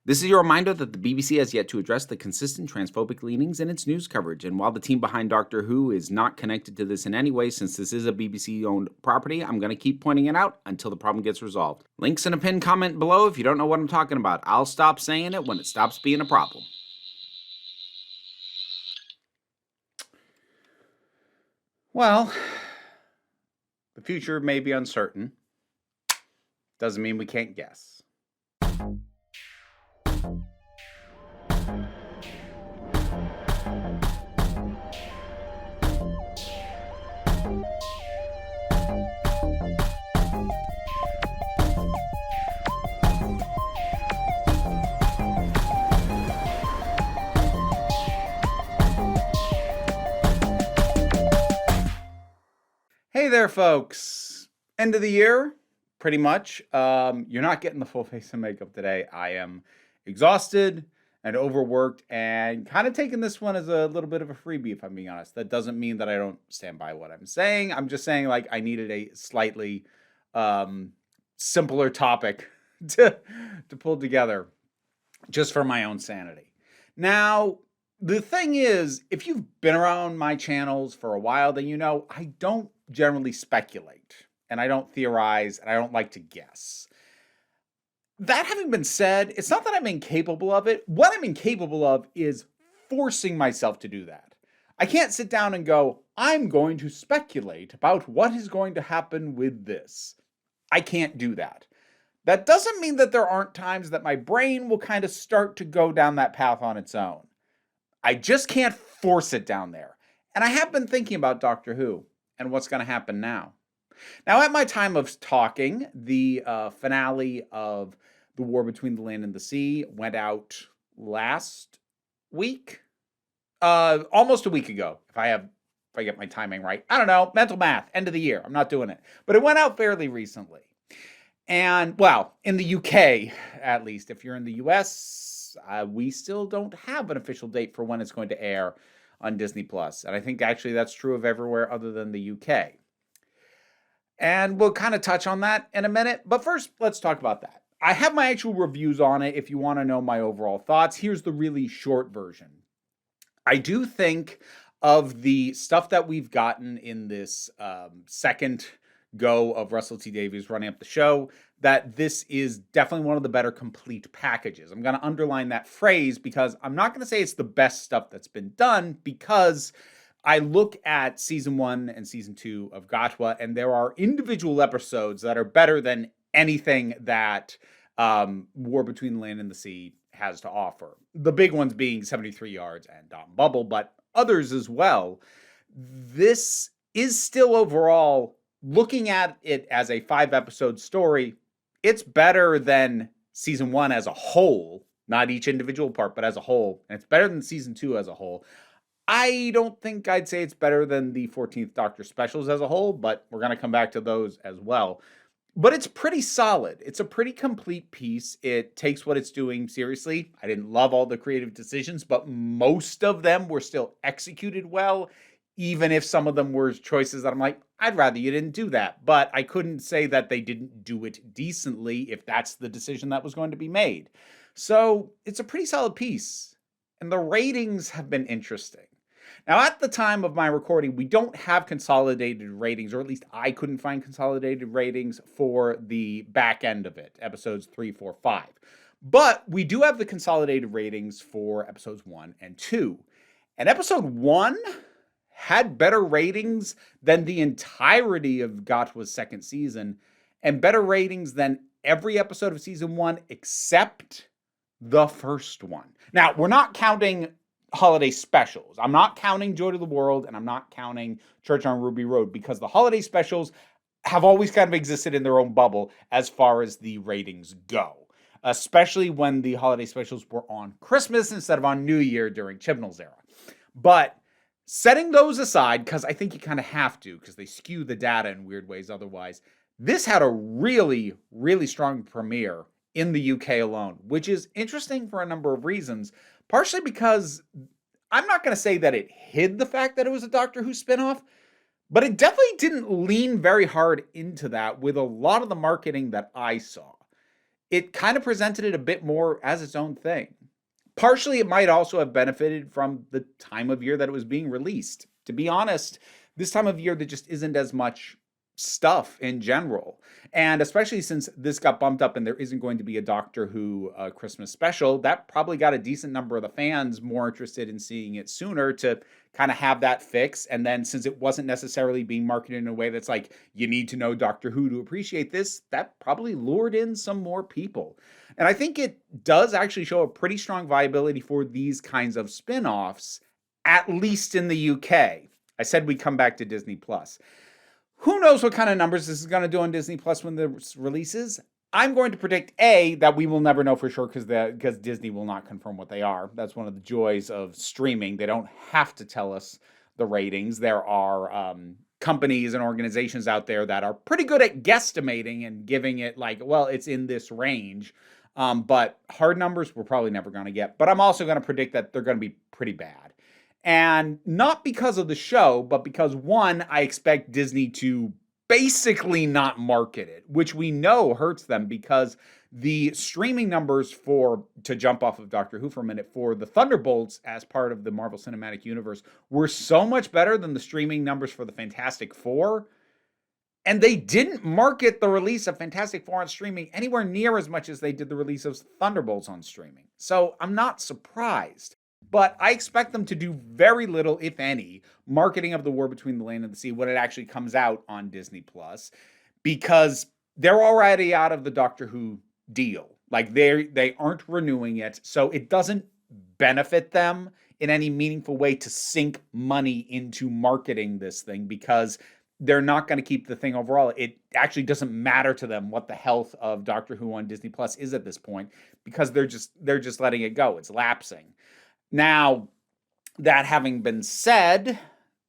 This is your reminder that the BBC has yet to address the consistent transphobic leanings in its news coverage, and while the team behind Doctor Who is not connected to this in any way since this is a BBC-owned property, I'm going to keep pointing it out until the problem gets resolved. Links in a pinned comment below if you don't know what I'm talking about. I'll stop saying it when it stops being a problem. Well, the future may be uncertain. Doesn't mean we can't guess. Hey there, folks. End of the year, pretty much. You're not getting the full face of makeup today. I am exhausted and overworked and kind of taking this one as a little bit of a freebie, if I'm being honest. That doesn't mean that I don't stand by what I'm saying. I'm just saying, like, I needed a slightly simpler topic to pull together just for my own sanity. Now, the thing is, if you've been around my channels for a while, then you know I don't generally speculate, and I don't theorize, and I don't like to guess. That having been said, it's not that I'm incapable of it. What I'm incapable of is forcing myself to do that. I can't sit down and go, I'm going to speculate about what is going to happen with this. I can't do that. That doesn't mean that there aren't times that my brain will kind of start to go down that path on its own. I just can't force it down there. And I have been thinking about Doctor Who and what's going to happen now. Now, at my time of talking, the finale of The War Between the Land and the Sea went out last week. Almost a week ago, if I get my timing right. I don't know, mental math, end of the year. I'm not doing it. But it went out fairly recently. And, well, in the UK, at least. If you're in the US, we still don't have an official date for when it's going to air on Disney+. And I think actually that's true of everywhere other than the UK. And we'll kind of touch on that in a minute. But first, let's talk about that. I have my actual reviews on it if you want to know my overall thoughts. Here's the really short version. I do think of the stuff that we've gotten in this second go of Russell T Davies running up the show, that this is definitely one of the better complete packages. I'm going to underline that phrase because I'm not going to say it's the best stuff that's been done, because I look at season 1 and season 2 of Gatwa, and there are individual episodes that are better than anything that War Between the Land and the Sea has to offer. The big ones being 73 Yards and Dot and Bubble, but others as well. This is still overall, looking at it as a 5-episode story, it's better than season 1 as a whole, not each individual part, but as a whole. And it's better than season 2 as a whole. I don't think I'd say it's better than the 14th Doctor specials as a whole, but we're going to come back to those as well. But it's pretty solid. It's a pretty complete piece. It takes what it's doing seriously. I didn't love all the creative decisions, but most of them were still executed well, even if some of them were choices that I'm like, I'd rather you didn't do that. But I couldn't say that they didn't do it decently if that's the decision that was going to be made. So it's a pretty solid piece. And the ratings have been interesting. Now, at the time of my recording, we don't have consolidated ratings, or at least I couldn't find consolidated ratings for the back end of it, episodes 3, 4, 5. But we do have the consolidated ratings for episodes 1 and 2. And episode 1 had better ratings than the entirety of Gatwa's second season, and better ratings than every episode of season 1 except the first one. Now, we're not counting holiday specials. I'm not counting Joy to the World, and I'm not counting Church on Ruby Road, because the holiday specials have always kind of existed in their own bubble as far as the ratings go, especially when the holiday specials were on Christmas instead of on New Year during Chibnall's era. But setting those aside, because I think you kind of have to, because they skew the data in weird ways otherwise, this had a really, really strong premiere in the UK alone, which is interesting for a number of reasons. Partially because I'm not going to say that it hid the fact that it was a Doctor Who spinoff, but it definitely didn't lean very hard into that with a lot of the marketing that I saw. it kind of presented it a bit more as its own thing. Partially, it might also have benefited from the time of year that it was being released. To be honest, this time of year, there just isn't as much stuff in general. And especially since this got bumped up and there isn't going to be a Doctor Who Christmas special, that probably got a decent number of the fans more interested in seeing it sooner to kind of have that fix. And then since it wasn't necessarily being marketed in a way that's like, you need to know Doctor Who to appreciate this, that probably lured in some more people. And I think it does actually show a pretty strong viability for these kinds of spin-offs, at least in the UK. I said we'd come back to Disney Plus. Who knows what kind of numbers this is going to do on Disney Plus when this releases? I'm going to predict A, that we will never know for sure because Disney will not confirm what they are. That's one of the joys of streaming. They don't have to tell us the ratings. There are companies and organizations out there that are pretty good at guesstimating and giving it like, well, it's in this range. But hard numbers we're probably never going to get. But I'm also going to predict that they're going to be pretty bad. And not because of the show, but because, one, I expect Disney to basically not market it, which we know hurts them because the streaming numbers to jump off of Doctor Who for a minute, for the Thunderbolts as part of the Marvel Cinematic Universe were so much better than the streaming numbers for the Fantastic Four. And they didn't market the release of Fantastic Four on streaming anywhere near as much as they did the release of Thunderbolts on streaming. So I'm not surprised. But I expect them to do very little, if any, marketing of The War Between the Land and the Sea when it actually comes out on Disney Plus, because they're already out of the Doctor Who deal. Like they aren't renewing it, so it doesn't benefit them in any meaningful way to sink money into marketing this thing because they're not going to keep the thing overall. It actually doesn't matter to them what the health of Doctor Who on Disney Plus is at this point because they're just letting it go. It's lapsing. Now, that having been said,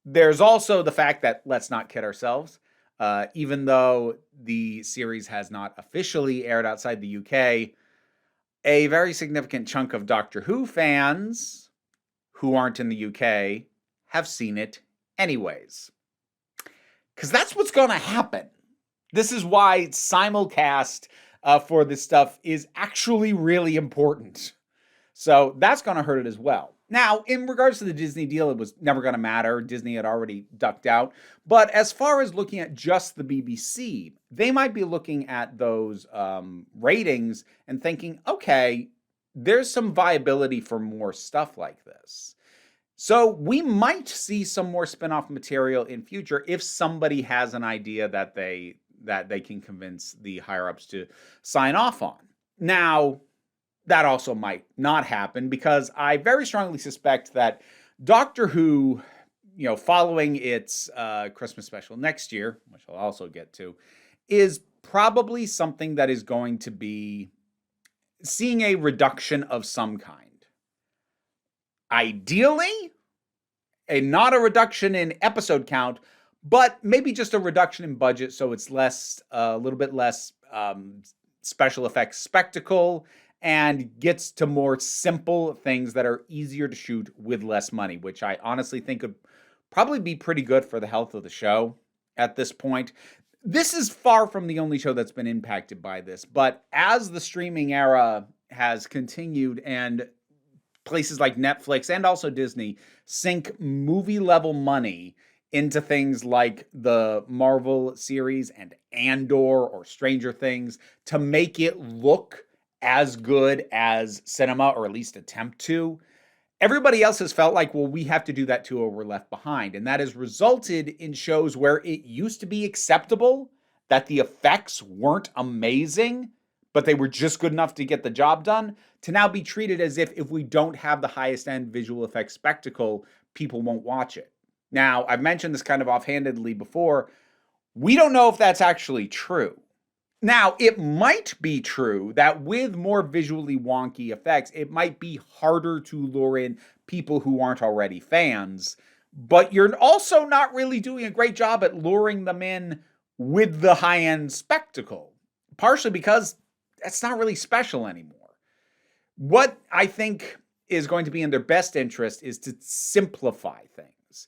there's also the fact that, let's not kid ourselves, even though the series has not officially aired outside the UK, a very significant chunk of Doctor Who fans who aren't in the UK have seen it anyways. Because that's what's going to happen. This is why simulcast for this stuff is actually really important. So that's going to hurt it as well. Now, in regards to the Disney deal, it was never going to matter. Disney had already ducked out. But as far as looking at just the BBC, they might be looking at those ratings and thinking, okay, there's some viability for more stuff like this. So we might see some more spin-off material in future if somebody has an idea that they can convince the higher-ups to sign off on. Now, that also might not happen because I very strongly suspect that Doctor Who, following its Christmas special next year, which I'll also get to, is probably something that is going to be seeing a reduction of some kind. Ideally, not a reduction in episode count, but maybe just a reduction in budget so it's a little bit less special effects spectacle and gets to more simple things that are easier to shoot with less money, which I honestly think would probably be pretty good for the health of the show at this point. This is far from the only show that's been impacted by this, but as the streaming era has continued and places like Netflix and also Disney sink movie-level money into things like the Marvel series and Andor or Stranger Things to make it look as good as cinema, or at least attempt to, everybody else has felt like, well, we have to do that too or we're left behind. And that has resulted in shows where it used to be acceptable that the effects weren't amazing, but they were just good enough to get the job done, to now be treated as if we don't have the highest end visual effects spectacle, people won't watch it. Now, I've mentioned this kind of offhandedly before. We don't know if that's actually true. Now, it might be true that with more visually wonky effects, it might be harder to lure in people who aren't already fans, but you're also not really doing a great job at luring them in with the high-end spectacle, partially because that's not really special anymore. What I think is going to be in their best interest is to simplify things.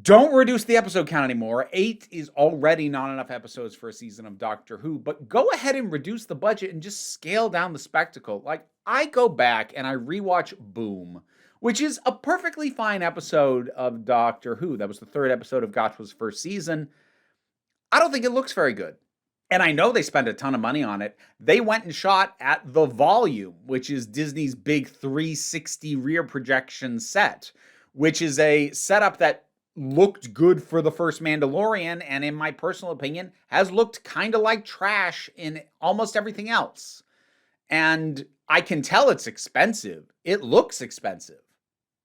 Don't reduce the episode count anymore. 8 is already not enough episodes for a season of Doctor Who, but go ahead and reduce the budget and just scale down the spectacle. Like, I go back and I rewatch Boom, which is a perfectly fine episode of Doctor Who. That was the third episode of Gotchwa's first season. I don't think it looks very good. And I know they spent a ton of money on it. They went and shot at The Volume, which is Disney's big 360 rear projection set, which is a setup that looked good for the first Mandalorian, and in my personal opinion, has looked kind of like trash in almost everything else. And I can tell it's expensive. It looks expensive.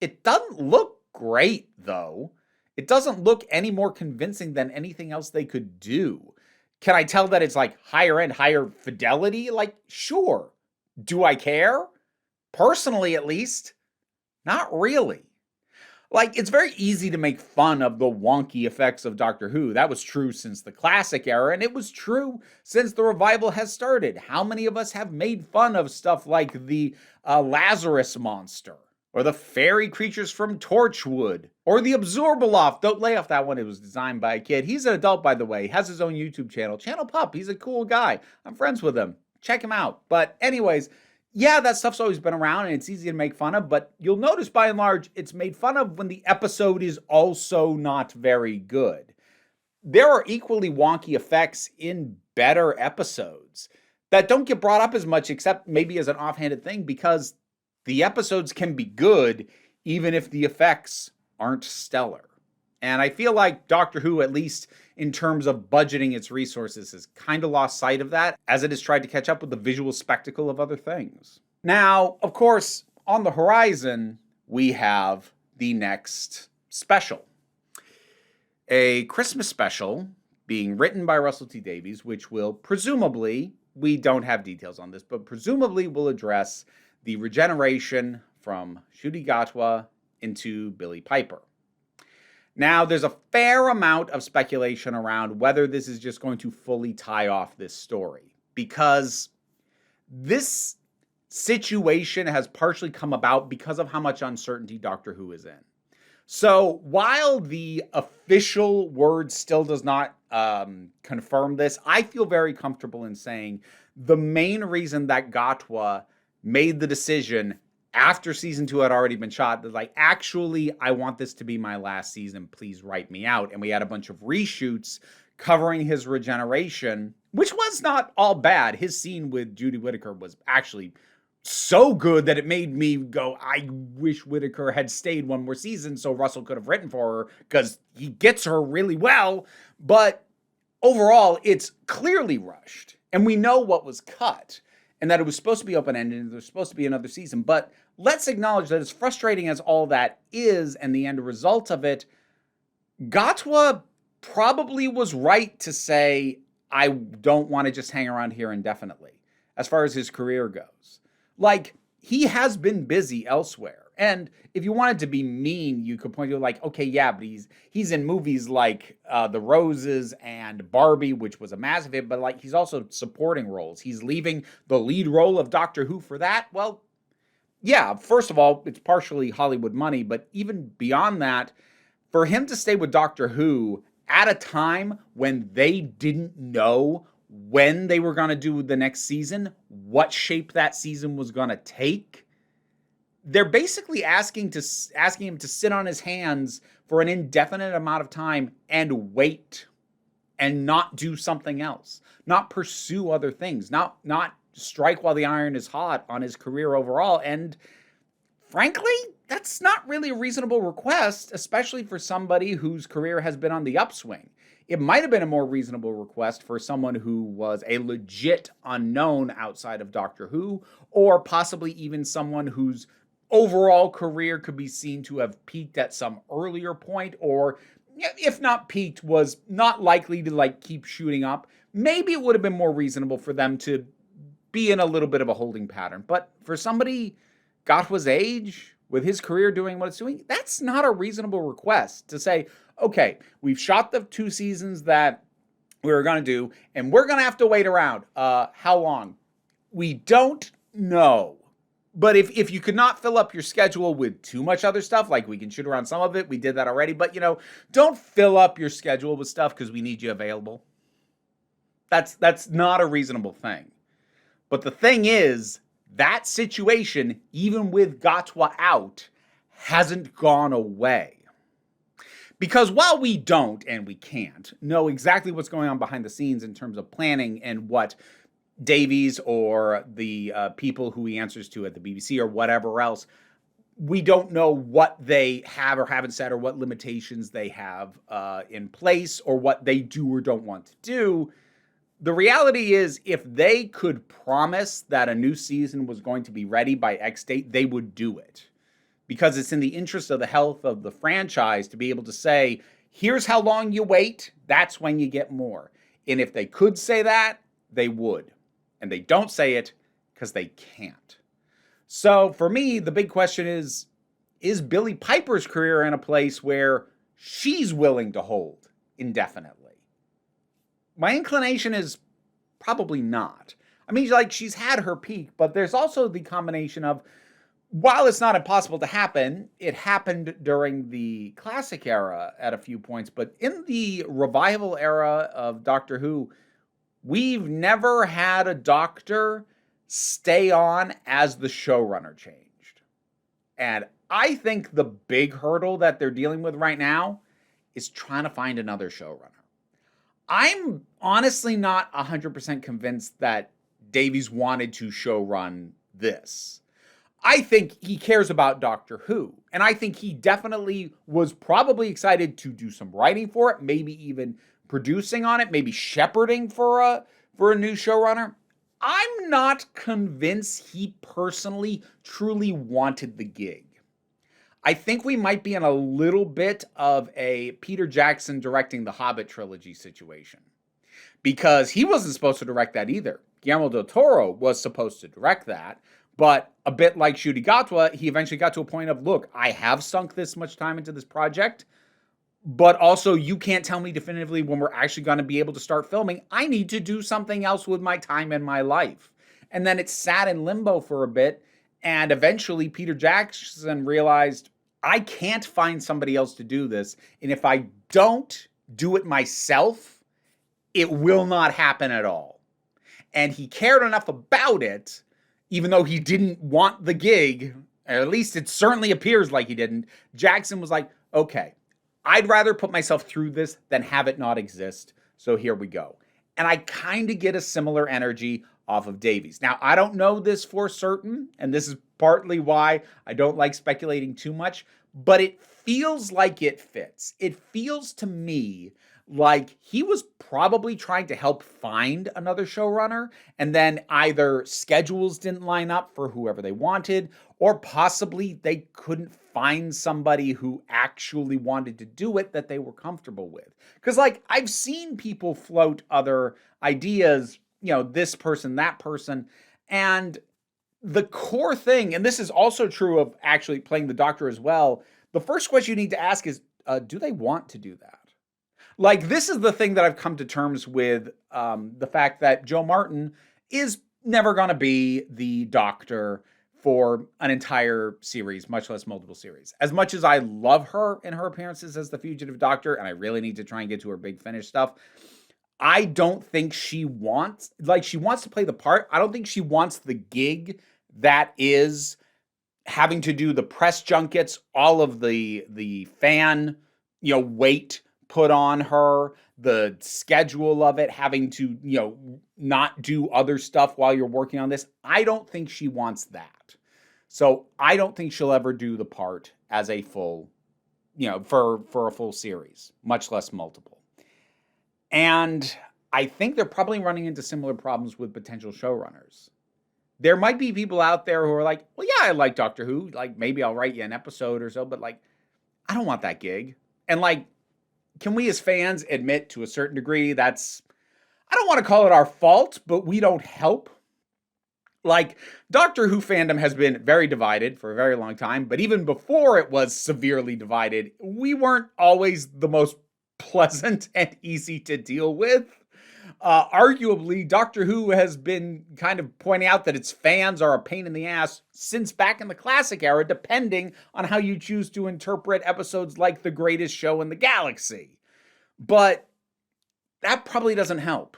It doesn't look great, though. It doesn't look any more convincing than anything else they could do. Can I tell that it's like higher end, higher fidelity? Like, sure. Do I care? Personally, at least, not really. Like, it's very easy to make fun of the wonky effects of Doctor Who. That was true since the classic era, and it was true since the revival has started. How many of us have made fun of stuff like the Lazarus monster, or the fairy creatures from Torchwood, or the Absorbaloff? Don't lay off that one. It was designed by a kid. He's an adult, by the way. He has his own YouTube channel. Channel Pup. He's a cool guy. I'm friends with him. Check him out. But anyways, yeah, that stuff's always been around and it's easy to make fun of, but you'll notice by and large, it's made fun of when the episode is also not very good. There are equally wonky effects in better episodes that don't get brought up as much, except maybe as an offhanded thing, because the episodes can be good even if the effects aren't stellar. And I feel like Doctor Who, at least in terms of budgeting its resources, has kind of lost sight of that as it has tried to catch up with the visual spectacle of other things. Now, of course, on the horizon, we have the next special. A Christmas special being written by Russell T Davies, which will presumably, we don't have details on this, but presumably will address the regeneration from Ncuti Gatwa into Billie Piper. Now, there's a fair amount of speculation around whether this is just going to fully tie off this story, because this situation has partially come about because of how much uncertainty Doctor Who is in. So while the official word still does not confirm this, I feel very comfortable in saying the main reason that Gatwa made the decision after season 2 had already been shot, that like, actually, I want this to be my last season, please write me out. And we had a bunch of reshoots covering his regeneration, which was not all bad. His scene with Judy Whittaker was actually so good that it made me go, I wish Whittaker had stayed one more season so Russell could have written for her, because he gets her really well. But overall, it's clearly rushed. And we know what was cut, and that it was supposed to be open-ended, and there's supposed to be another season. But let's acknowledge that as frustrating as all that is, and the end result of it, Gatwa probably was right to say, I don't want to just hang around here indefinitely, as far as his career goes. Like, he has been busy elsewhere. And if you wanted to be mean, you could point to like, okay, yeah, but he's in movies like The Roses and Barbie, which was a massive hit, but like, he's also supporting roles. He's leaving the lead role of Doctor Who for that. Well, yeah, first of all, it's partially Hollywood money, but even beyond that, for him to stay with Doctor Who at a time when they didn't know when they were going to do the next season, what shape that season was going to take, they're basically asking him to sit on his hands for an indefinite amount of time and wait and not do something else, not pursue other things, not strike while the iron is hot on his career overall. And frankly, that's not really a reasonable request, especially for somebody whose career has been on the upswing. It might have been a more reasonable request for someone who was a legit unknown outside of Doctor Who, or possibly even someone whose overall career could be seen to have peaked at some earlier point, or if not peaked, was not likely to like keep shooting up. Maybe it would have been more reasonable for them to be in a little bit of a holding pattern. But for somebody Gatwa's age, with his career doing what it's doing, that's not a reasonable request to say, okay, we've shot the 2 seasons that we were going to do, and we're going to have to wait around. How long? We don't know. But if you could not fill up your schedule with too much other stuff, like we can shoot around some of it, we did that already. But, don't fill up your schedule with stuff because we need you available. That's not a reasonable thing. But the thing is, that situation, even with Gatwa out, hasn't gone away. Because while we don't, and we can't, know exactly what's going on behind the scenes in terms of planning and what Davies or the people who he answers to at the BBC or whatever else, we don't know what they have or haven't said or what limitations they have in place or what they do or don't want to do. The reality is, if they could promise that a new season was going to be ready by X date, they would do it. Because it's in the interest of the health of the franchise to be able to say, here's how long you wait, that's when you get more. And if they could say that, they would. And they don't say it because they can't. So for me, the big question is Billie Piper's career in a place where she's willing to hold indefinitely? My inclination is probably not. I mean, she's had her peak, but there's also the combination of, while it's not impossible to happen, it happened during the classic era at a few points, but in the revival era of Doctor Who, we've never had a doctor stay on as the showrunner changed. And I think the big hurdle that they're dealing with right now is trying to find another showrunner. I'm honestly not 100% convinced that Davies wanted to showrun this. I think he cares about Doctor Who, and I think he definitely was probably excited to do some writing for it, maybe even producing on it, maybe shepherding for a new showrunner. I'm not convinced he personally truly wanted the gig. I think we might be in a little bit of a Peter Jackson directing the Hobbit trilogy situation, because he wasn't supposed to direct that either. Guillermo del Toro was supposed to direct that, but a bit like Ncuti Gatwa, he eventually got to a point of, look, I have sunk this much time into this project, but also you can't tell me definitively when we're actually going to be able to start filming. I need to do something else with my time and my life. And then it sat in limbo for a bit, and eventually Peter Jackson realized, I can't find somebody else to do this, and if I don't do it myself, it will not happen at all. And he cared enough about it, even though he didn't want the gig, or at least it certainly appears like he didn't. Jackson was like, okay, I'd rather put myself through this than have it not exist, so here we go. And I kind of get a similar energy off of Davies. Now, I don't know this for certain, and this is partly why I don't like speculating too much, but it feels like it fits. It feels to me like he was probably trying to help find another showrunner, and then either schedules didn't line up for whoever they wanted, or possibly they couldn't find somebody who actually wanted to do it that they were comfortable with. Because, I've seen people float other ideas, this person, that person, and the core thing, and this is also true of actually playing the Doctor as well, the first question you need to ask is, do they want to do that? This is the thing that I've come to terms with, the fact that Jo Martin is never going to be the Doctor for an entire series, much less multiple series. As much as I love her in her appearances as the Fugitive Doctor, and I really need to try and get to her Big Finish stuff, I don't think she wants, she wants to play the part. I don't think she wants the gig that is having to do the press junkets, all of the fan, weight put on her, the schedule of it, having to, not do other stuff while you're working on this. I don't think she wants that. So I don't think she'll ever do the part as a full, for a full series, much less multiple. And I think they're probably running into similar problems with potential showrunners. There might be people out there who are like, well, yeah, I like Doctor Who. Maybe I'll write you an episode or so, but I don't want that gig. And can we as fans admit to a certain degree that's, I don't want to call it our fault, but we don't help. Doctor Who fandom has been very divided for a very long time, but even before it was severely divided, we weren't always the most pleasant and easy to deal with. Arguably, Doctor Who has been kind of pointing out that its fans are a pain in the ass since back in the classic era, depending on how you choose to interpret episodes like The Greatest Show in the Galaxy. But that probably doesn't help.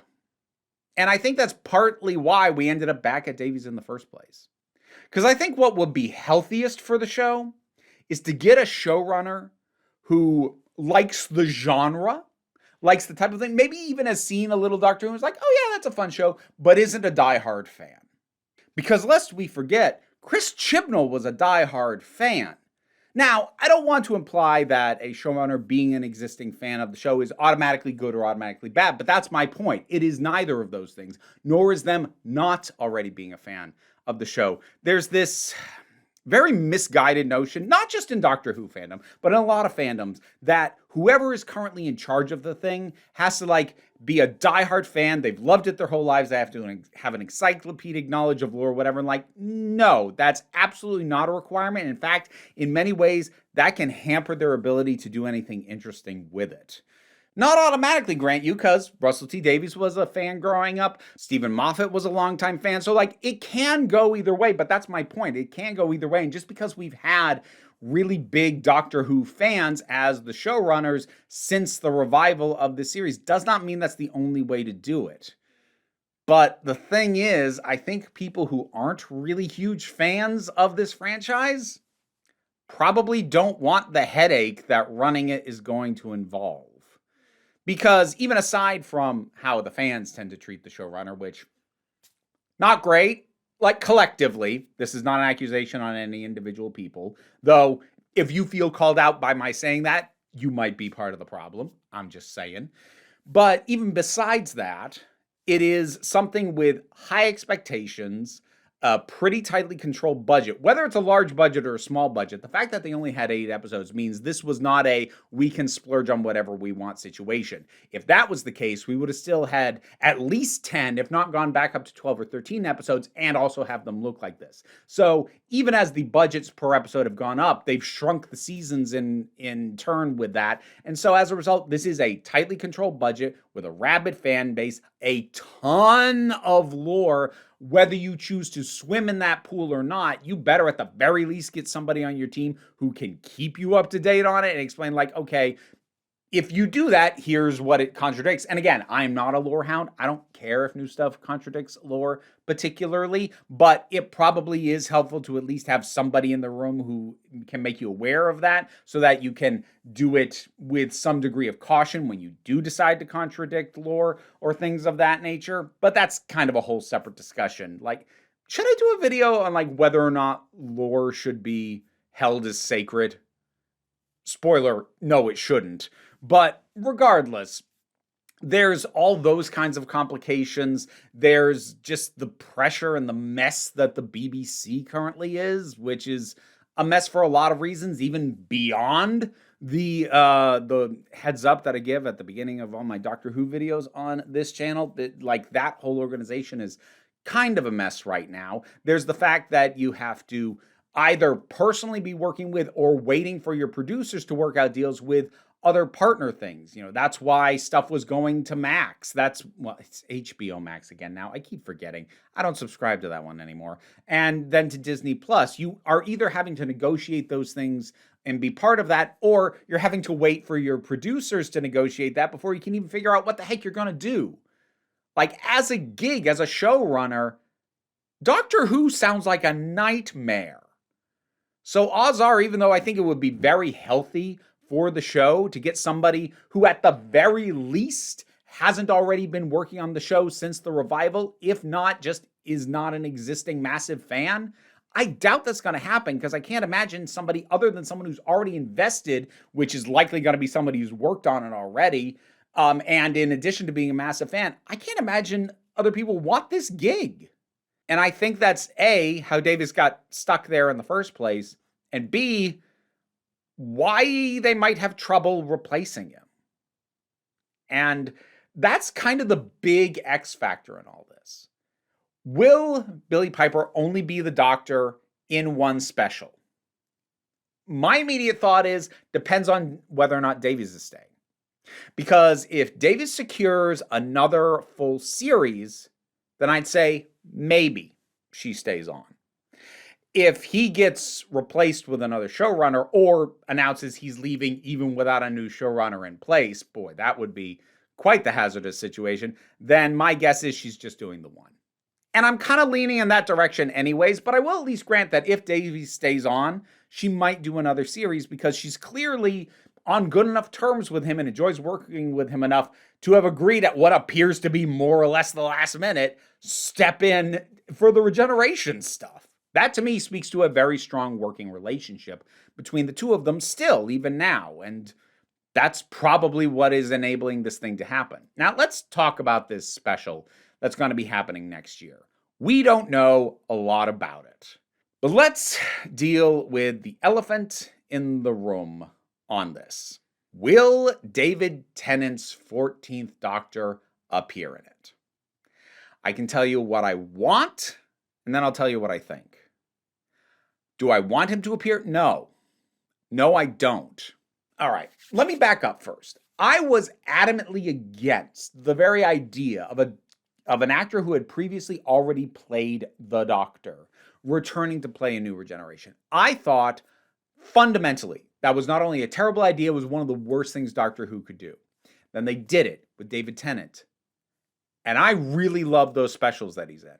And I think that's partly why we ended up back at Davies in the first place. Because I think what would be healthiest for the show is to get a showrunner who likes the genre, likes the type of thing, maybe even has seen a little Doctor Who and is like, oh yeah, that's a fun show, but isn't a diehard fan. Because lest we forget, Chris Chibnall was a diehard fan. Now, I don't want to imply that a showrunner being an existing fan of the show is automatically good or automatically bad, but that's my point. It is neither of those things, nor is them not already being a fan of the show. There's this very misguided notion, not just in Doctor Who fandom, but in a lot of fandoms, that whoever is currently in charge of the thing has to be a diehard fan. They've loved it their whole lives. They have to have an encyclopedic knowledge of lore, whatever. And no, that's absolutely not a requirement. In fact, in many ways, that can hamper their ability to do anything interesting with it. Not automatically, grant you, because Russell T Davies was a fan growing up. Stephen Moffat was a longtime fan. So, it can go either way, but that's my point. It can go either way. And just because we've had really big Doctor Who fans as the showrunners since the revival of the series does not mean that's the only way to do it. But the thing is, I think people who aren't really huge fans of this franchise probably don't want the headache that running it is going to involve. Because even aside from how the fans tend to treat the showrunner, which, not great, collectively, this is not an accusation on any individual people, though if you feel called out by my saying that, you might be part of the problem. I'm just saying. But even besides that, it is something with high expectations, a pretty tightly controlled budget. Whether it's a large budget or a small budget, the fact that they only had 8 episodes means this was not a we can splurge on whatever we want situation. If that was the case, we would have still had at least 10, if not gone back up to 12 or 13 episodes, and also have them look like this. So even as the budgets per episode have gone up, they've shrunk the seasons in turn with that. And so as a result, this is a tightly controlled budget with a rabid fan base, a ton of lore. Whether you choose to swim in that pool or not, you better at the very least get somebody on your team who can keep you up to date on it and explain okay, if you do that, here's what it contradicts. And again, I'm not a lore hound. I don't care if new stuff contradicts lore particularly, but it probably is helpful to at least have somebody in the room who can make you aware of that so that you can do it with some degree of caution when you do decide to contradict lore or things of that nature. But that's kind of a whole separate discussion. Should I do a video on whether or not lore should be held as sacred? Spoiler, no, it shouldn't. But regardless, there's all those kinds of complications. There's just the pressure and the mess that the BBC currently is, which is a mess for a lot of reasons, even beyond the heads up that I give at the beginning of all my Doctor Who videos on this channel. That whole organization is kind of a mess right now. There's the fact that you have to either personally be working with or waiting for your producers to work out deals with other partner things. That's why stuff was going to Max. It's HBO Max again now. I keep forgetting. I don't subscribe to that one anymore. And then to Disney Plus. You are either having to negotiate those things and be part of that, or you're having to wait for your producers to negotiate that before you can even figure out what the heck you're going to do. As a gig, as a showrunner, Doctor Who sounds like a nightmare. So odds are, even though I think it would be very healthy for the show to get somebody who at the very least hasn't already been working on the show since the revival, if not just is not an existing massive fan, I doubt that's going to happen because I can't imagine somebody other than someone who's already invested, which is likely going to be somebody who's worked on it already. And in addition to being a massive fan, I can't imagine other people want this gig. And I think that's A, how Davis got stuck there in the first place, and B, why they might have trouble replacing him. And that's kind of the big X factor in all this. Will Billie Piper only be the Doctor in one special? My immediate thought is, depends on whether or not Davies is staying. Because if Davis secures another full series, then I'd say maybe she stays on. If he gets replaced with another showrunner or announces he's leaving even without a new showrunner in place, boy, that would be quite the hazardous situation. Then my guess is she's just doing the one. And I'm kind of leaning in that direction anyways, but I will at least grant that if Davies stays on, she might do another series because she's clearly on good enough terms with him and enjoys working with him enough to have agreed at what appears to be more or less the last minute, step in for the regeneration stuff. That to me speaks to a very strong working relationship between the two of them still, even now. And that's probably what is enabling this thing to happen. Now, let's talk about this special that's going to be happening next year. We don't know a lot about it, but let's deal with the elephant in the room on this. Will David Tennant's 14th Doctor appear in it? I can tell you what I want, and then I'll tell you what I think. Do I want him to appear? No. No, I don't. All right, let me back up first. I was adamantly against the very idea of an actor who had previously already played the Doctor returning to play a new regeneration. I thought fundamentally that was not only a terrible idea, it was one of the worst things Doctor Who could do. Then they did it with David Tennant. And I really love those specials that he's in.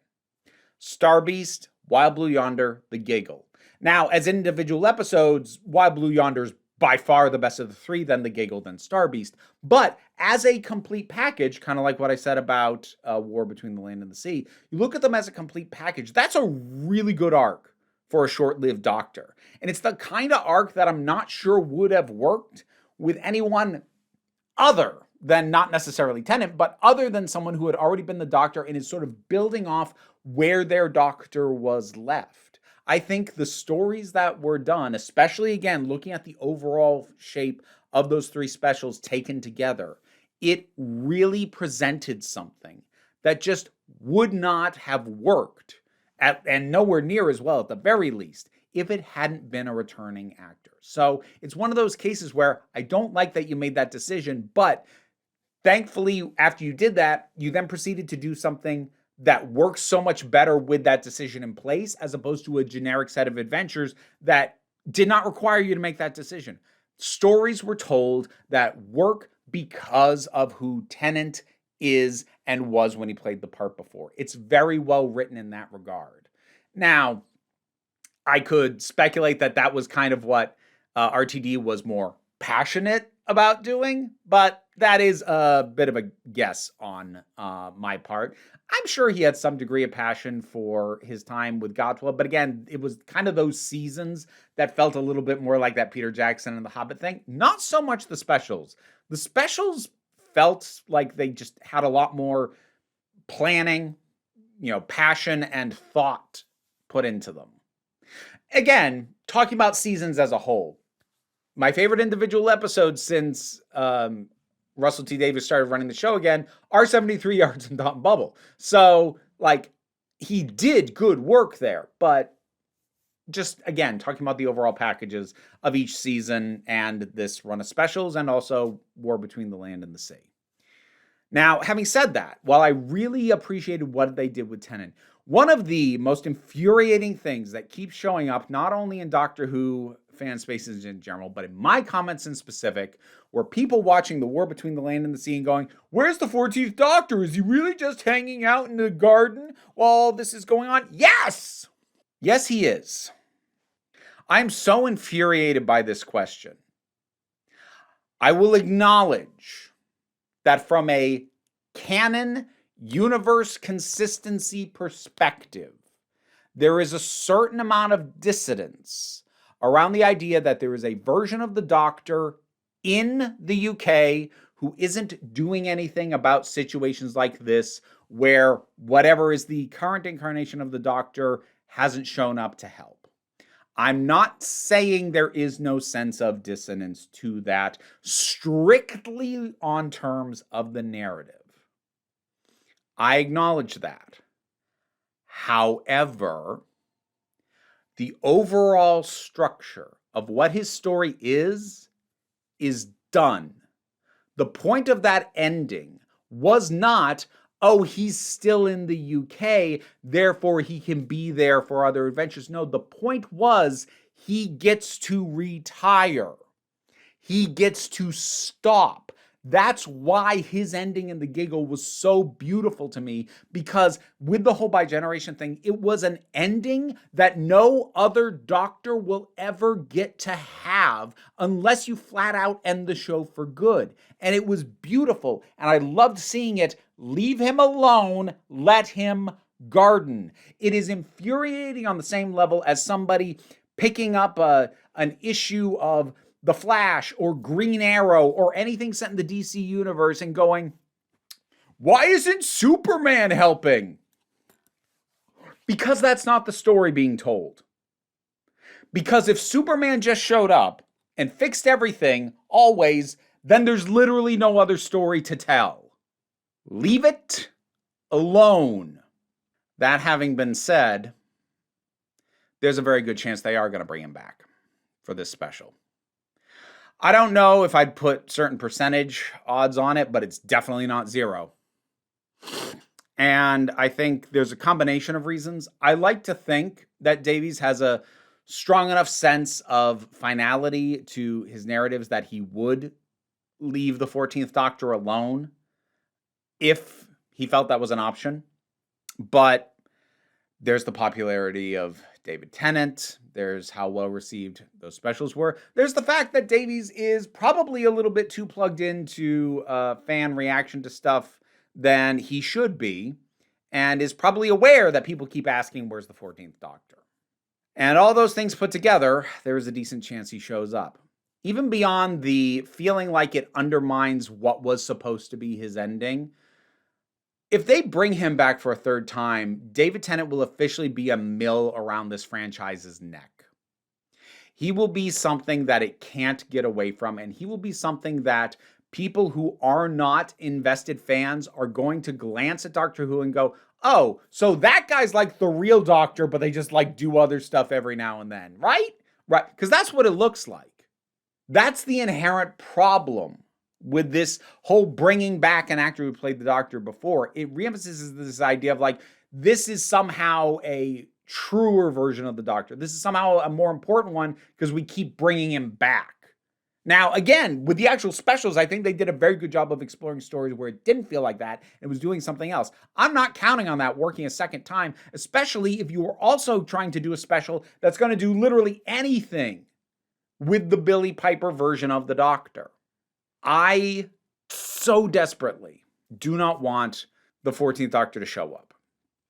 Star Beast, Wild Blue Yonder, The Giggle. Now, as individual episodes, Wild Blue Yonder's by far the best of the three, then The Giggle, then Star Beast. But as a complete package, kind of like what I said about War Between the Land and the Sea, you look at them as a complete package, that's a really good arc for a short-lived Doctor. And it's the kind of arc that I'm not sure would have worked with anyone other than, not necessarily Tennant, but other than someone who had already been the Doctor and is sort of building off where their Doctor was left. I think the stories that were done, especially again, looking at the overall shape of those three specials taken together, it really presented something that just would not have worked, and nowhere near as well at the very least, if it hadn't been a returning actor. So it's one of those cases where I don't like that you made that decision, but thankfully, after you did that, you then proceeded to do something that works so much better with that decision in place, as opposed to a generic set of adventures that did not require you to make that decision. Stories were told that work because of who Tennant is and was when he played the part before. It's very well written in that regard. Now, I could speculate that that was kind of what RTD was more passionate about doing, but that is a bit of a guess on my part. I'm sure he had some degree of passion for his time with Godwell, but again, it was kind of those seasons that felt a little bit more like that Peter Jackson and the Hobbit thing. Not so much the specials. The specials felt like they just had a lot more planning, passion and thought put into them. Again, talking about seasons as a whole, my favorite individual episodes since Russell T Davies started running the show again are 73 Yards and Thought Bubble. So, he did good work there, but just, again, talking about the overall packages of each season and this run of specials and also War Between the Land and the Sea. Now, having said that, while I really appreciated what they did with Tennant, one of the most infuriating things that keeps showing up, not only in Doctor Who fan spaces in general, but in my comments in specific, were people watching the War Between the Land and the Sea and going, "Where's the 14th Doctor? Is he really just hanging out in the garden while all this is going on?" Yes! Yes, he is. I'm so infuriated by this question. I will acknowledge that from a canon universe consistency perspective, there is a certain amount of dissidence around the idea that there is a version of the Doctor in the UK who isn't doing anything about situations like this, where whatever is the current incarnation of the Doctor hasn't shown up to help. I'm not saying there is no sense of dissonance to that, strictly on terms of the narrative. I acknowledge that. However, the overall structure of what his story is done The point of that ending was not, oh, he's still in the UK, therefore he can be there for other adventures. No, the point was he gets to retire. He gets to stop. That's why his ending in The Giggle was so beautiful to me, because with the whole bi-generation thing, it was an ending that no other Doctor will ever get to have unless you flat out end the show for good. And it was beautiful, and I loved seeing it. Leave him alone, let him garden. It is infuriating on the same level as somebody picking up an issue of The Flash or Green Arrow or anything set in the DC universe and going, why isn't Superman helping? Because that's not the story being told. Because if Superman just showed up and fixed everything, always, then there's literally no other story to tell. Leave it alone. That having been said, there's a very good chance they are going to bring him back for this special. I don't know if I'd put certain percentage odds on it, but it's definitely not 0. And I think there's a combination of reasons. I like to think that Davies has a strong enough sense of finality to his narratives that he would leave the 14th Doctor alone if he felt that was an option. But there's the popularity of David Tennant. There's how well received those specials were. There's the fact that Davies is probably a little bit too plugged into fan reaction to stuff than he should be, and is probably aware that people keep asking, where's the 14th Doctor? And all those things put together, there is a decent chance he shows up. Even beyond the feeling like it undermines what was supposed to be his ending, if they bring him back for a third time, David Tennant will officially be a mill around this franchise's neck. He will be something that it can't get away from, and he will be something that people who are not invested fans are going to glance at Doctor Who and go, oh, so that guy's like the real Doctor, but they just like do other stuff every now and then, right? Right, because that's what it looks like. That's the inherent problem with this whole bringing back an actor who played the Doctor before. It reemphasizes this idea of like, this is somehow a truer version of the Doctor. This is somehow a more important one because we keep bringing him back. Now, again, with the actual specials, I think they did a very good job of exploring stories where it didn't feel like that. It was doing something else. I'm not counting on that working a second time, especially if you were also trying to do a special that's going to do literally anything with the Billie Piper version of the Doctor. I so desperately do not want the 14th Doctor to show up.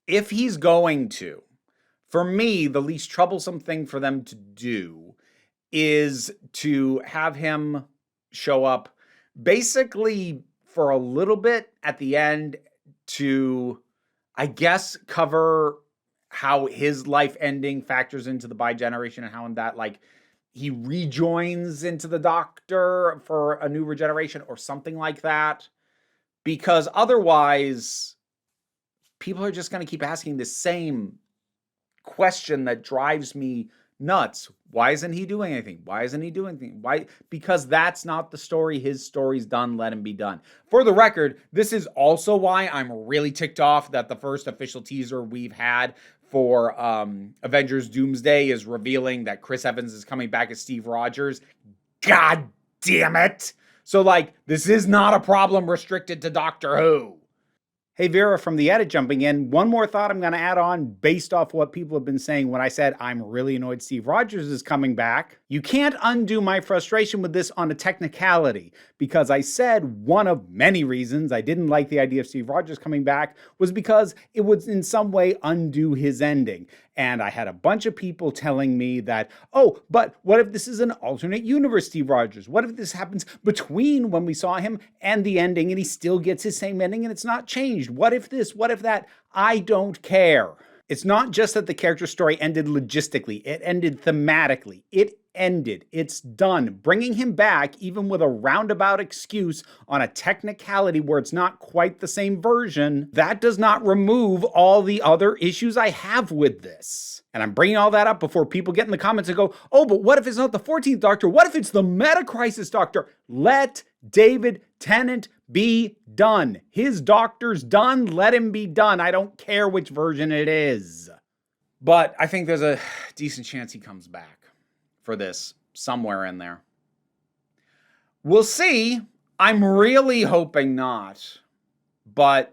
If he's going to, for me, the least troublesome thing for them to do is to have him show up basically for a little bit at the end to, I guess, cover how his life ending factors into the bi-generation and how in that, like, he rejoins into the Doctor for a new regeneration or something like that. Because otherwise, people are just going to keep asking the same question that drives me nuts. Why isn't he doing anything? Why isn't he doing anything? Why? Because that's not the story. His story's done. Let him be done. For the record, this is also why I'm really ticked off that the first official teaser we've had for Avengers Doomsday is revealing that Chris Evans is coming back as Steve Rogers. God damn it. So, like, this is not a problem restricted to Doctor Who. Hey, Vera from The Edit jumping in. One more thought I'm going to add on based off what people have been saying when I said I'm really annoyed Steve Rogers is coming back. You can't undo my frustration with this on a technicality, because I said one of many reasons I didn't like the idea of Steve Rogers coming back was because it would in some way undo his ending. And I had a bunch of people telling me that, oh, but what if this is an alternate universe Steve Rogers? What if this happens between when we saw him and the ending and he still gets his same ending and it's not changed? What if this? What if that? I don't care. It's not just that the character story ended logistically. It ended thematically. It ended. It's done. Bringing him back, even with a roundabout excuse on a technicality where it's not quite the same version, that does not remove all the other issues I have with this. And I'm bringing all that up before people get in the comments and go, oh, but what if it's not the 14th Doctor? What if it's the Meta Crisis Doctor? Let David Tennant be done. His doctor's done. Let him be done. I don't care which version it is. But I think there's a decent chance he comes back for this somewhere in there. We'll see. I'm really hoping not. But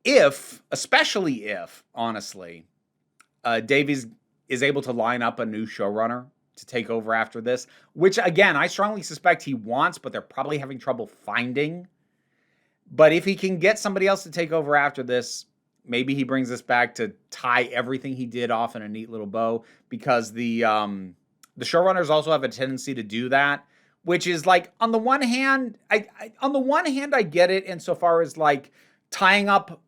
especially if, honestly, Davies is able to line up a new showrunner to take over after this, which, again, I strongly suspect he wants, but they're probably having trouble finding. But if he can get somebody else to take over after this, maybe he brings us back to tie everything he did off in a neat little bow, because the showrunners also have a tendency to do that, which is like, on the one hand, I get it insofar as like tying up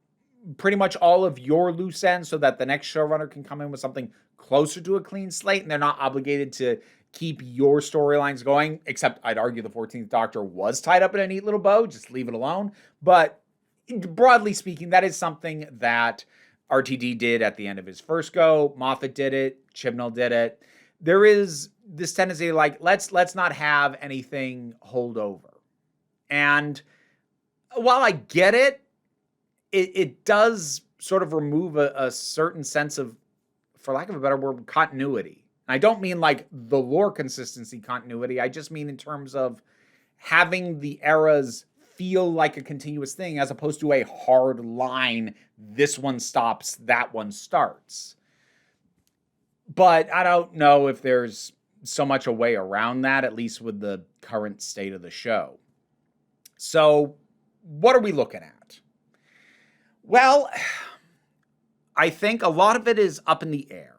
pretty much all of your loose ends so that the next showrunner can come in with something closer to a clean slate, and they're not obligated to keep your storylines going, except I'd argue the 14th Doctor was tied up in a neat little bow. Just leave it alone. But broadly speaking, that is something that RTD did at the end of his first go. Moffat did it. Chibnall did it. There is this tendency like, let's not have anything hold over. And while I get it, it does sort of remove a certain sense of, for lack of a better word, continuity. And I don't mean like the lore consistency continuity. I just mean in terms of having the eras feel like a continuous thing as opposed to a hard line. This one stops, that one starts. But I don't know if there's so much a way around that, at least with the current state of the show. So what are we looking at? Well, I think a lot of it is up in the air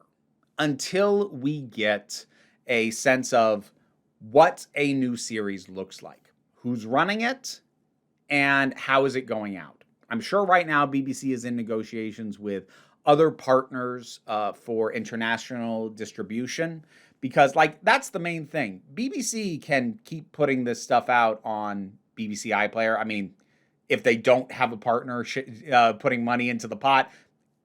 until we get a sense of what a new series looks like, who's running it, and how is it going out. I'm sure right now BBC is in negotiations with other partners for international distribution, because like that's the main thing. BBC can keep putting this stuff out on BBC iPlayer. I mean, if they don't have a partner putting money into the pot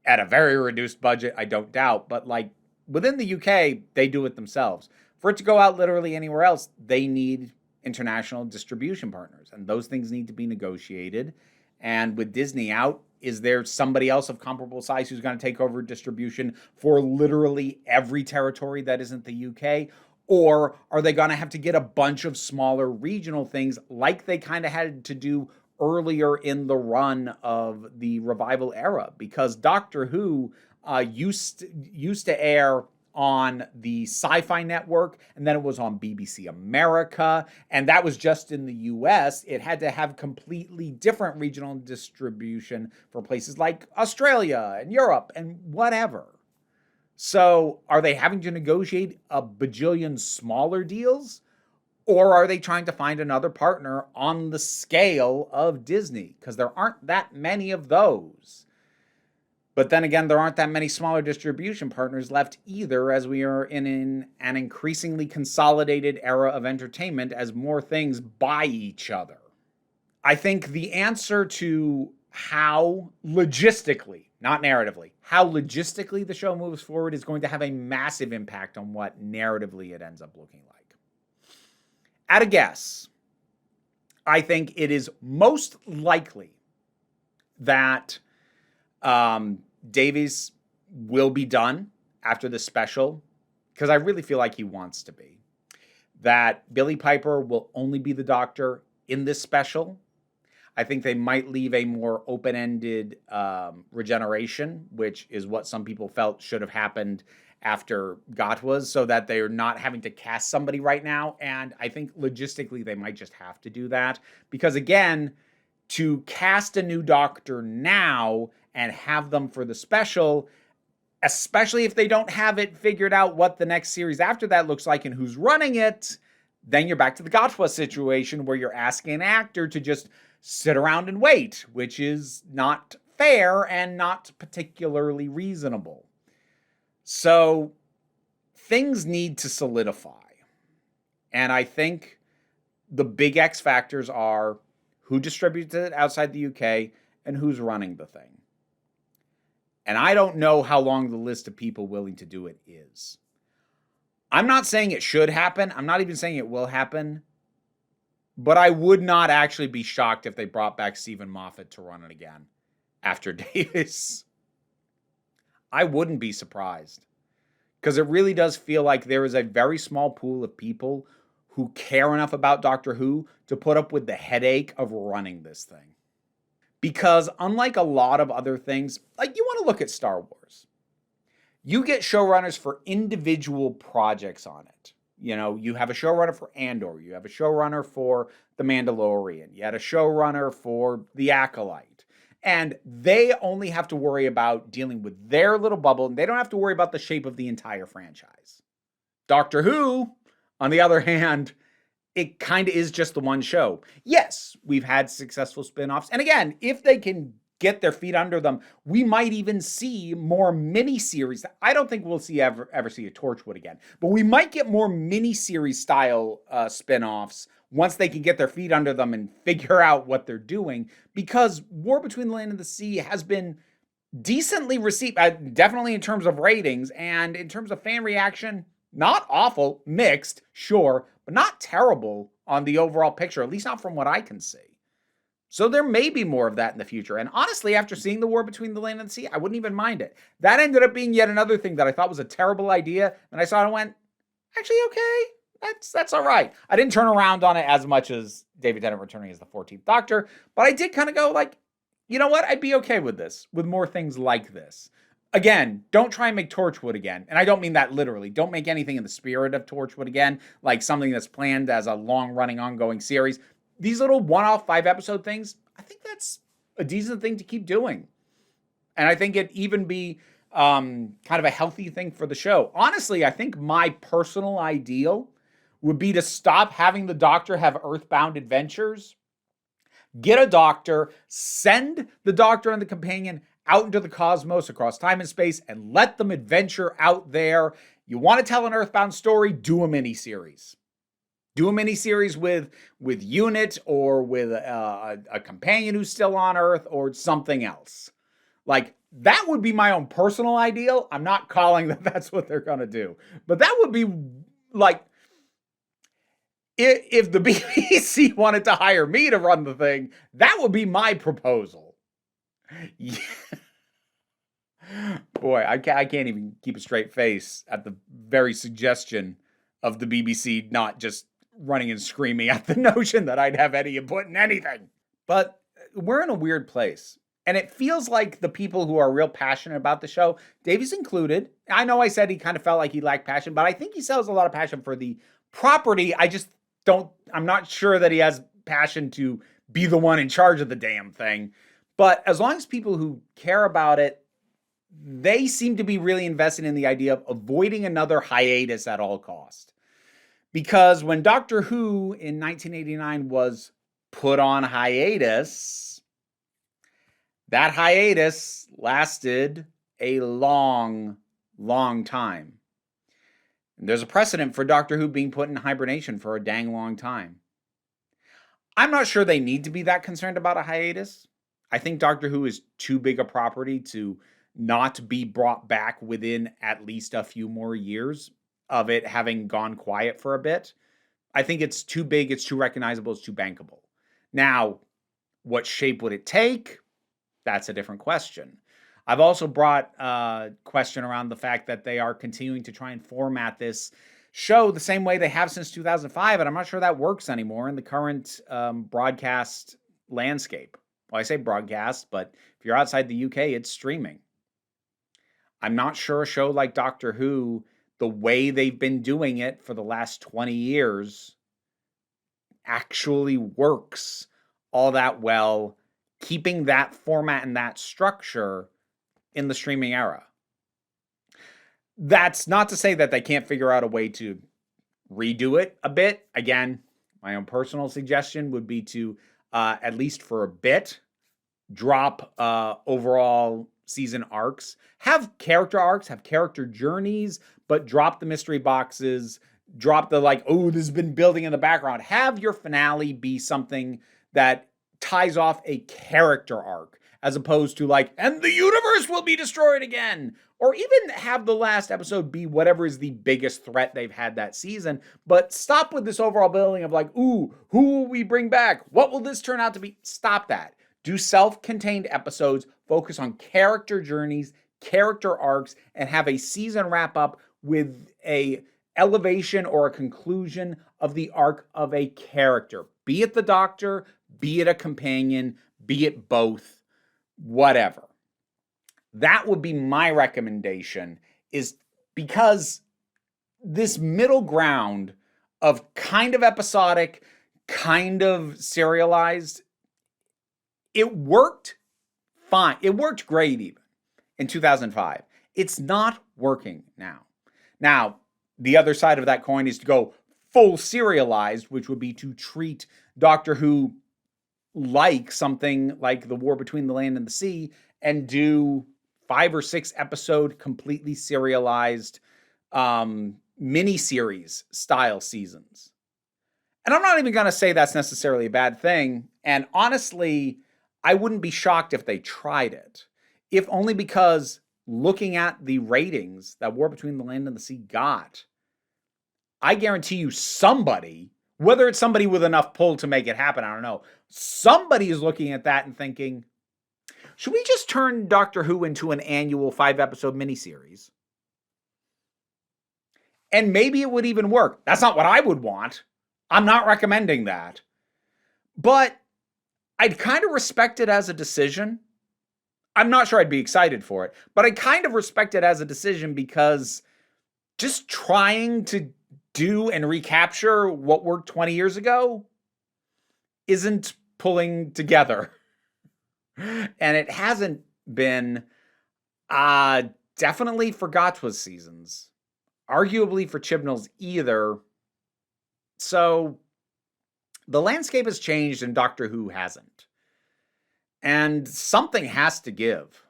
at a very reduced budget, I don't doubt. But like within the UK, they do it themselves. For it to go out literally anywhere else, they need international distribution partners, and those things need to be negotiated. And with Disney out, is there somebody else of comparable size who's going to take over distribution for literally every territory that isn't the UK? Or are they going to have to get a bunch of smaller regional things like they kind of had to do earlier in the run of the revival era? Because Doctor Who used to air on the Sci-Fi Network, and then it was on BBC America, and that was just in the US. It had to have completely different regional distribution for places like Australia and Europe and whatever. So are they having to negotiate a bajillion smaller deals? Or are they trying to find another partner on the scale of Disney? Because there aren't that many of those. But then again, there aren't that many smaller distribution partners left either, as we are in an increasingly consolidated era of entertainment as more things buy each other. I think the answer to how logistically, not narratively, how logistically the show moves forward is going to have a massive impact on what narratively it ends up looking like. At a guess, I think it is most likely that Davies will be done after the special, because I really feel like he wants to be. That Billie Piper will only be the Doctor in this special. I think they might leave a more open-ended regeneration, which is what some people felt should have happened after Gatwa's, so that they're not having to cast somebody right now. And I think logistically they might just have to do that, because again, to cast a new Doctor now and have them for the special, especially if they don't have it figured out what the next series after that looks like and who's running it, then you're back to the Gatwa situation where you're asking an actor to just sit around and wait, which is not fair and not particularly reasonable. So things need to solidify. And I think the big X factors are who distributes it outside the UK and who's running the thing. And I don't know how long the list of people willing to do it is. I'm not saying it should happen. I'm not even saying it will happen. But I would not actually be shocked if they brought back Stephen Moffat to run it again after Davis. I wouldn't be surprised. Because it really does feel like there is a very small pool of people who care enough about Doctor Who to put up with the headache of running this thing. Because unlike a lot of other things, like you want to look at Star Wars, you get showrunners for individual projects on it. You know, you have a showrunner for Andor, you have a showrunner for The Mandalorian, you had a showrunner for The Acolyte. And they only have to worry about dealing with their little bubble, and they don't have to worry about the shape of the entire franchise. Doctor Who, on the other hand, it kind of is just the one show. Yes, we've had successful spin-offs. And again, if they can get their feet under them, we might even see more mini-series. I don't think we'll ever see a Torchwood again, but we might get more mini-series style spin-offs once they can get their feet under them and figure out what they're doing, because War Between the Land and the Sea has been decently received, definitely in terms of ratings, and in terms of fan reaction, not awful, mixed, sure, but not terrible on the overall picture, at least not from what I can see. So there may be more of that in the future. And honestly, after seeing The War Between the Land and the Sea, I wouldn't even mind it. That ended up being yet another thing that I thought was a terrible idea. And I saw it and went, actually, okay, that's all right. I didn't turn around on it as much as David Tennant returning as the 14th Doctor, but I did kind of go like, you know what? I'd be okay with this, with more things like this. Again, don't try and make Torchwood again. And I don't mean that literally. Don't make anything in the spirit of Torchwood again, like something that's planned as a long-running, ongoing series. These little one-off 5-episode things, I think that's a decent thing to keep doing. And I think it'd even be kind of a healthy thing for the show. Honestly, I think my personal ideal would be to stop having the Doctor have Earthbound adventures, get a Doctor, send the Doctor and the companion out into the cosmos across time and space, and let them adventure out there. You want to tell an Earthbound story? Do a miniseries. Do a miniseries with Unit or with a companion who's still on Earth or something else. Like, that would be my own personal ideal. I'm not calling that that's what they're going to do. But that would be, like, if the BBC wanted to hire me to run the thing, that would be my proposal. Yeah. Boy, I can't even keep a straight face at the very suggestion of the BBC not just running and screaming at the notion that I'd have any input in anything. But we're in a weird place. And it feels like the people who are real passionate about the show, Davies included. I know I said he kind of felt like he lacked passion, but I think he still has a lot of passion for the property. I'm not sure that he has passion to be the one in charge of the damn thing. But as long as people who care about it, they seem to be really invested in the idea of avoiding another hiatus at all cost. Because when Doctor Who in 1989 was put on hiatus, that hiatus lasted a long, long time. And there's a precedent for Doctor Who being put in hibernation for a dang long time. I'm not sure they need to be that concerned about a hiatus. I think Doctor Who is too big a property to not be brought back within at least a few more years of it having gone quiet for a bit. I think it's too big, it's too recognizable, it's too bankable. Now, what shape would it take? That's a different question. I've also brought a question around the fact that they are continuing to try and format this show the same way they have since 2005, and I'm not sure that works anymore in the current broadcast landscape. Well, I say broadcast, but if you're outside the UK, it's streaming. I'm not sure a show like Doctor Who, the way they've been doing it for the last 20 years, actually works all that well, keeping that format and that structure in the streaming era. That's not to say that they can't figure out a way to redo it a bit. Again, my own personal suggestion would be to, at least for a bit, drop overall season arcs. Have character arcs, have character journeys, but drop the mystery boxes, drop the like, oh, this has been building in the background. Have your finale be something that ties off a character arc, as opposed to like, and the universe will be destroyed again, or even have the last episode be whatever is the biggest threat they've had that season, but stop with this overall building of like, ooh, who will we bring back? What will this turn out to be? Stop that. Do self-contained episodes, focus on character journeys, character arcs, and have a season wrap up with a elevation or a conclusion of the arc of a character. Be it the Doctor, be it a companion, be it both, whatever. That would be my recommendation, is because this middle ground of kind of episodic, kind of serialized, it worked fine. It worked great even in 2005. It's not working now. Now, the other side of that coin is to go full serialized, which would be to treat Doctor Who like something like The War Between the Land and the Sea and do 5 or 6 episode completely serialized mini-series style seasons. And I'm not even going to say that's necessarily a bad thing. And honestly, I wouldn't be shocked if they tried it, if only because looking at the ratings that War Between the Land and the Sea got, I guarantee you somebody, whether it's somebody with enough pull to make it happen, I don't know, somebody is looking at that and thinking, should we just turn Doctor Who into an annual 5-episode miniseries? And maybe it would even work. That's not what I would want. I'm not recommending that. But I'd kind of respect it as a decision. I'm not sure I'd be excited for it, but I kind of respect it as a decision because just trying to do and recapture what worked 20 years ago isn't pulling together. And it hasn't been definitely for Gatwa's seasons. Arguably for Chibnall's either. So the landscape has changed and Doctor Who hasn't. And something has to give.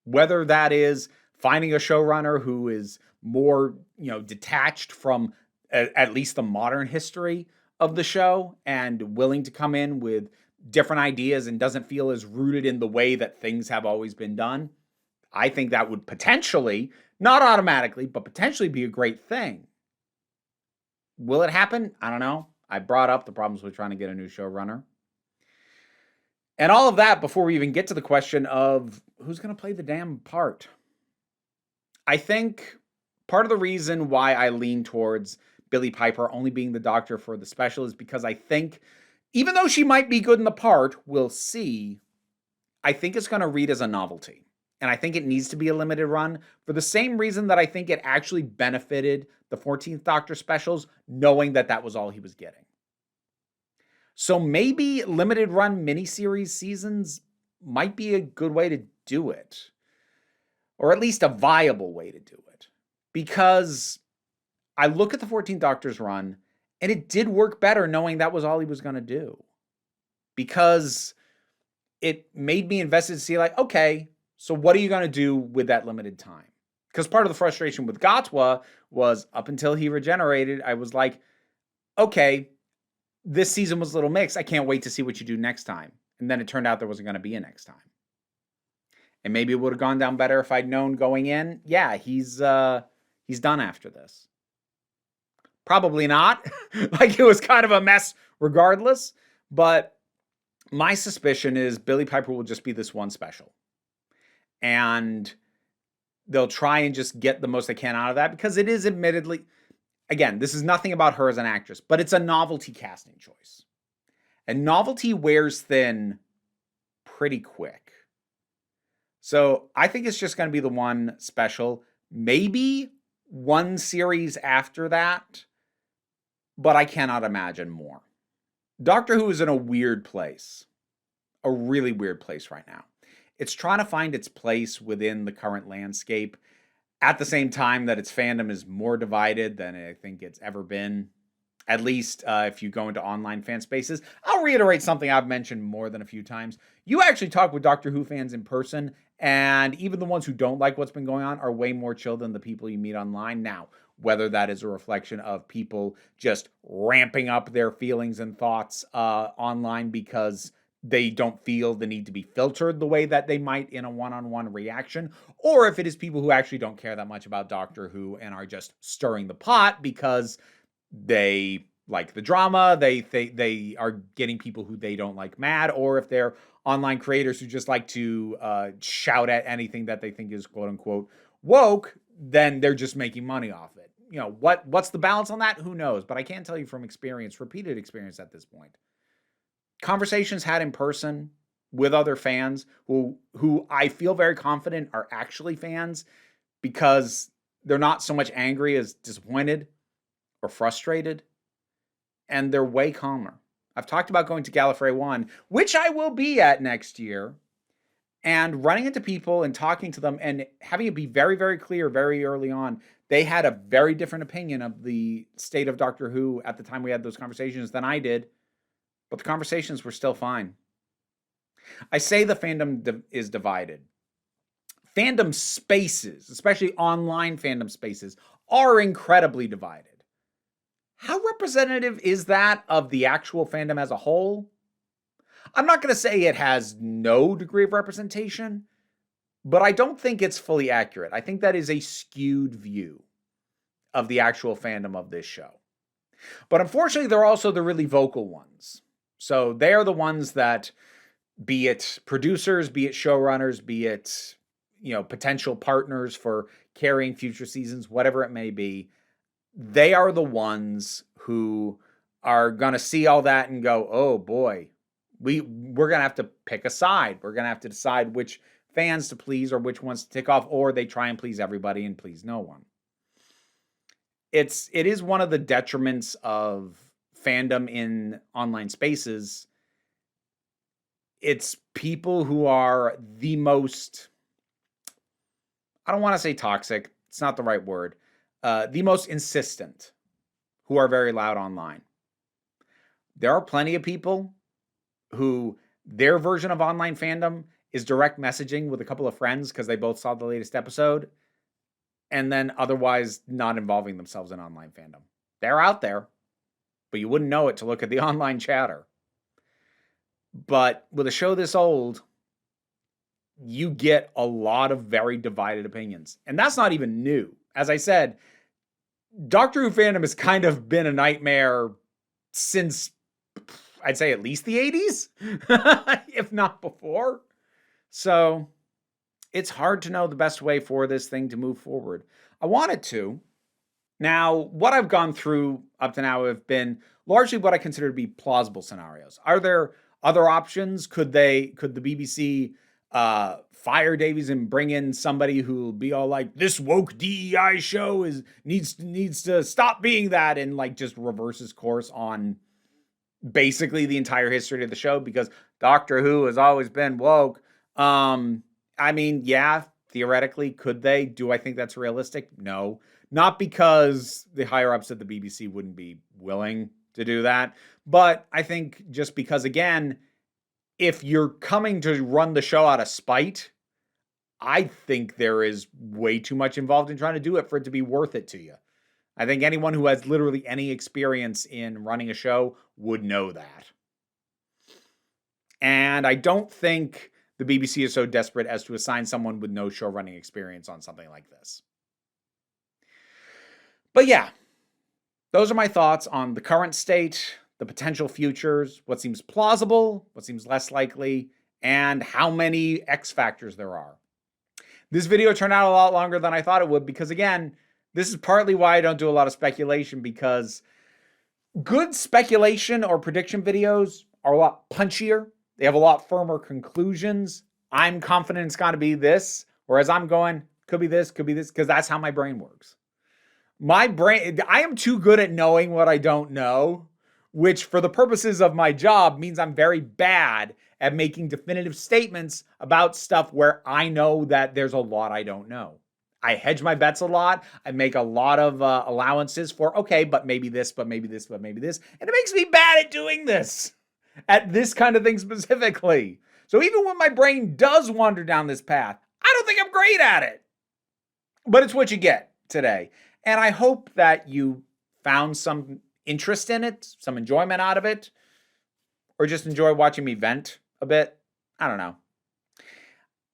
Whether that is finding a showrunner who is more, detached from at least the modern history of the show and willing to come in with different ideas and doesn't feel as rooted in the way that things have always been done. I think that would potentially, not automatically, but potentially be a great thing. Will it happen? I don't know. I brought up the problems with trying to get a new showrunner. And all of that before we even get to the question of who's going to play the damn part. I think part of the reason why I lean towards Billie Piper only being the Doctor for the special is because I think, even though she might be good in the part, we'll see, I think it's going to read as a novelty. And I think it needs to be a limited run for the same reason that I think it actually benefited the 14th Doctor specials, knowing that that was all he was getting. So maybe limited run miniseries seasons might be a good way to do it. Or at least a viable way to do it. Because I look at the 14th Doctor's run, and it did work better knowing that was all he was going to do. Because it made me invested to see, like, okay, so what are you going to do with that limited time? Because part of the frustration with Gatwa was up until he regenerated, I was like, okay, this season was a little mixed. I can't wait to see what you do next time. And then it turned out there wasn't going to be a next time. And maybe it would have gone down better if I'd known going in, yeah, he's done after this. Probably not. Like, it was kind of a mess regardless. But my suspicion is Billie Piper will just be this one special. And they'll try and just get the most they can out of that because it is admittedly, again, this is nothing about her as an actress, but it's a novelty casting choice. And novelty wears thin pretty quick. So I think it's just going to be the one special, maybe one series after that, but I cannot imagine more. Doctor Who is in a weird place, a really weird place right now. It's trying to find its place within the current landscape at the same time that its fandom is more divided than I think it's ever been, at least if you go into online fan spaces. I'll reiterate something I've mentioned more than a few times. You actually talk with Doctor Who fans in person, and even the ones who don't like what's been going on are way more chill than the people you meet online. Now, whether that is a reflection of people just ramping up their feelings and thoughts online because they don't feel the need to be filtered the way that they might in a one-on-one reaction, or if it is people who actually don't care that much about Doctor Who and are just stirring the pot because they like the drama, they are getting people who they don't like mad, or if they're online creators who just like to shout at anything that they think is quote unquote woke, then they're just making money off it. You know, what's the balance on that? Who knows? But I can tell you from experience, repeated experience at this point, conversations had in person with other fans who I feel very confident are actually fans because they're not so much angry as disappointed or frustrated, and they're way calmer. I've talked about going to Gallifrey 1, which I will be at next year, and running into people and talking to them and having it be very, very clear very early on, they had a very different opinion of the state of Doctor Who at the time we had those conversations than I did, but the conversations were still fine. I say the fandom is divided. Fandom spaces, especially online fandom spaces, are incredibly divided. How representative is that of the actual fandom as a whole? I'm not going to say it has no degree of representation, but I don't think it's fully accurate. I think that is a skewed view of the actual fandom of this show. But unfortunately, they're also the really vocal ones. So they're the ones that, be it producers, be it showrunners, be it, you know, potential partners for carrying future seasons, whatever it may be, they are the ones who are going to see all that and go, oh boy, we're going to have to pick a side. We're going to have to decide which fans to please or which ones to tick off, or they try and please everybody and please no one. It is one of the detriments of fandom in online spaces. It's people who are the most, I don't want to say toxic, it's not the right word, the most insistent, who are very loud online. There are plenty of people who their version of online fandom is direct messaging with a couple of friends because they both saw the latest episode, and then otherwise not involving themselves in online fandom. They're out there, but you wouldn't know it to look at the online chatter. But with a show this old, you get a lot of very divided opinions. And that's not even new. As I said, Doctor Who fandom has kind of been a nightmare since, I'd say, at least the 80s, if not before. So it's hard to know the best way for this thing to move forward. I wanted to. Now, what I've gone through up to now have been largely what I consider to be plausible scenarios. Are there other options? Could the BBC fire Davies and bring in somebody who will be all like, this woke DEI show needs to stop being that, and like just reverses course on basically the entire history of the show, because Doctor Who has always been woke. I mean, yeah, theoretically, could they? Do I think that's realistic? No. Not because the higher ups at the BBC wouldn't be willing to do that, but I think just because, again, if you're coming to run the show out of spite, I think there is way too much involved in trying to do it for it to be worth it to you. I think anyone who has literally any experience in running a show would know that. And I don't think the BBC is so desperate as to assign someone with no show running experience on something like this. But yeah, those are my thoughts on the current state, the potential futures, what seems plausible, what seems less likely, and how many X factors there are. This video turned out a lot longer than I thought it would because, again, this is partly why I don't do a lot of speculation, because good speculation or prediction videos are a lot punchier. They have a lot firmer conclusions. I'm confident it's got to be this, whereas I'm going, could be this, because that's how my brain works. I am too good at knowing what I don't know, which for the purposes of my job means I'm very bad at making definitive statements about stuff where I know that there's a lot I don't know. I hedge my bets a lot. I make a lot of allowances for, okay, but maybe this, but maybe this, but maybe this. And it makes me bad at doing this, at this kind of thing specifically. So even when my brain does wander down this path, I don't think I'm great at it. But it's what you get today. And I hope that you found some interest in it, some enjoyment out of it, or just enjoy watching me vent a bit. I don't know.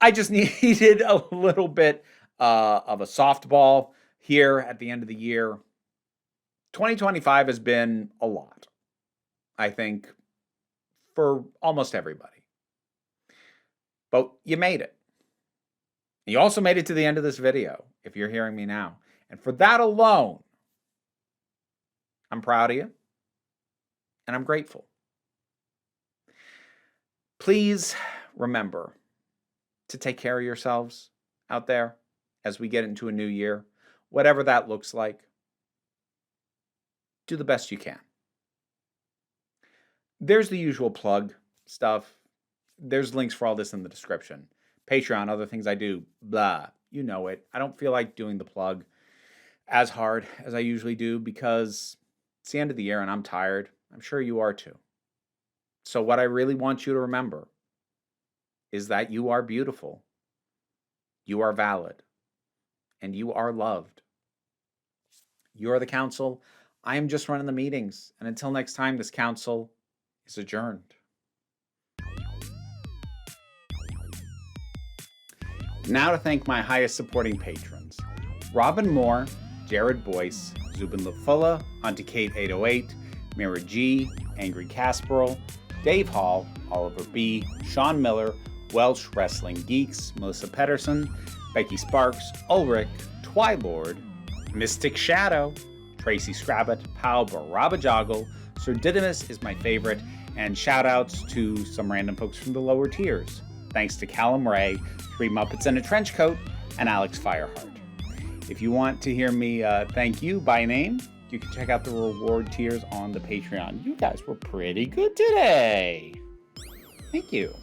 I just needed a little bit of a softball here at the end of the year. 2025 has been a lot, I think, for almost everybody. But you made it. You also made it to the end of this video, if you're hearing me now. And for that alone, I'm proud of you, and I'm grateful. Please remember to take care of yourselves out there as we get into a new year, whatever that looks like. Do the best you can. There's the usual plug stuff. There's links for all this in the description. Patreon, other things I do, blah, you know it. I don't feel like doing the plug as hard as I usually do because it's the end of the year and I'm tired. I'm sure you are too. So what I really want you to remember is that you are beautiful, you are valid, and you are loved. You are the council. I am just running the meetings. And until next time, this council is adjourned. Now to thank my highest supporting patrons: Robin Moore, Jared Boyce, Zubin Lafula, Auntie Kate 808, Mira G, Angry Casperl, Dave Hall, Oliver B, Sean Miller, Welsh Wrestling Geeks, Melissa Pedersen, Becky Sparks, Ulrich, Twilord, Mystic Shadow, Tracy Scrabbit, Pal Barabajoggle, Sir Didymus is my favorite, and shoutouts to some random folks from the lower tiers. Thanks to Callum Ray, 3 Muppets in a Trench Coat, and Alex Fireheart. If you want to hear me thank you by name, you can check out the reward tiers on the Patreon. You guys were pretty good today. Thank you.